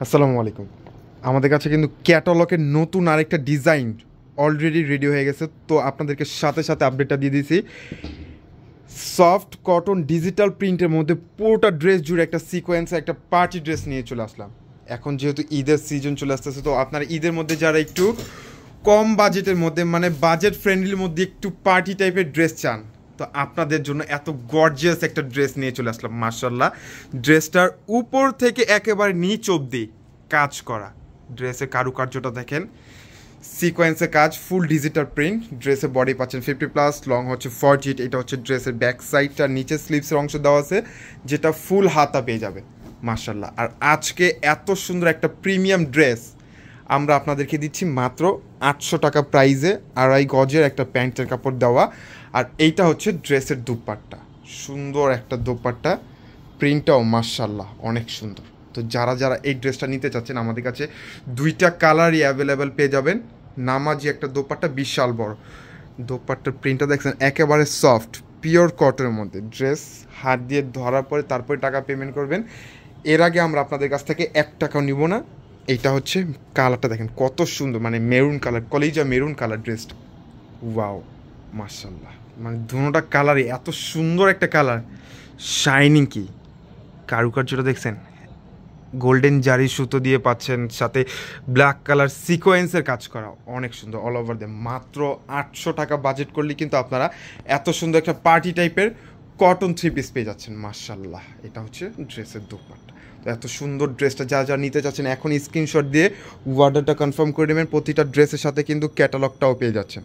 আসসালামু আলাইকুম। আমাদের কাছে কিন্তু ক্যাটালগের নতুন আরেকটা ডিজাইন অলরেডি রেডি হয়ে গেছে, তো আপনাদেরকে সাথে সাথে আপডেটটা দিয়ে দিয়েছি। সফট কটন ডিজিটাল প্রিন্টের মধ্যে পুরোটা ড্রেস জুড়ে একটা সিকোয়েন্সে একটা পার্টি ড্রেস নিয়ে চলে আসলাম। এখন যেহেতু ঈদের সিজন চলে আসতেছে, তো আপনারা ঈদের মধ্যে যারা একটু কম বাজেটের মধ্যে মানে বাজেট ফ্রেন্ডলির মধ্যে একটু পার্টি টাইপের ড্রেস চান, তো আপনাদের জন্য এত গর্জিয়াস একটা ড্রেস নিয়ে চলে আসলাম। মার্শাল্লাহ, ড্রেসটার উপর থেকে একেবারে নিচ অবধি কাজ করা। ড্রেসের কারুকার্যটা দেখেন, সিকোয়েন্সে কাজ, ফুল ডিজিটাল প্রিন্ট। ড্রেসের বডি পাচ্ছেন 50+, লং হচ্ছে 40। এটা হচ্ছে ড্রেসের ব্যাক সাইডটা, নিচে স্লিভসের অংশ দেওয়া আছে যেটা ফুল হাতা পেয়ে যাবে। মার্শাল্লাহ, আর আজকে এত সুন্দর একটা প্রিমিয়াম ড্রেস আমরা আপনাদেরকে দিচ্ছি মাত্র 800 টাকা প্রাইজে, আড়াই গজের একটা প্যান্টের কাপড় দেওয়া। আর এইটা হচ্ছে ড্রেসের দুপাট্টা, সুন্দর একটা দুপাট্টা, প্রিন্টটাও মার্শাল্লাহ অনেক সুন্দর। তো যারা যারা এই ড্রেসটা নিতে চাচ্ছেন, আমাদের কাছে দুইটা কালারই অ্যাভেলেবেল পেয়ে যাবেন। নামাজি একটা দোপাট্টা, বিশাল বড় দোপাট্টার প্রিন্টটা দেখছেন, একেবারে সফট পিওর কটনের মধ্যে। ড্রেস হাত দিয়ে ধরার পরে তারপরে টাকা পেমেন্ট করবেন। এর আগে আমরা আপনাদের কাছ থেকে 1 টাকাও নিব না। এইটা হচ্ছে কালারটা দেখেন কত সুন্দর, মানে মেরুন কালার, কলিজা মেরুন কালার ড্রেসটা। ওয়াও, মার্শাল্লাহ, মানে দুটোটা কালারই এত সুন্দর একটা কালার। শাইনিং কি কারুকার্যটা দেখছেন, গোল্ডেন জারি সুতো দিয়ে পাচ্ছেন, সাথে ব্ল্যাক কালার সিকোয়েন্সের কাজ করা, অনেক সুন্দর অল ওভার দিয়ে। মাত্র 800 টাকা বাজেট করলে কিন্তু আপনারা এত সুন্দর একটা পার্টি টাইপের কটন 3 পিস পেয়ে যাচ্ছেন। মার্শাল্লাহ, এটা হচ্ছে ড্রেসের দোপাট্টা। তো এত সুন্দর ড্রেসটা যা যা নিতে চাচ্ছেন এখন স্ক্রিনশট দিয়ে অর্ডারটা কনফার্ম করে নেবেন। প্রতিটা ড্রেসের সাথে কিন্তু ক্যাটালগটাও পেয়ে যাচ্ছেন।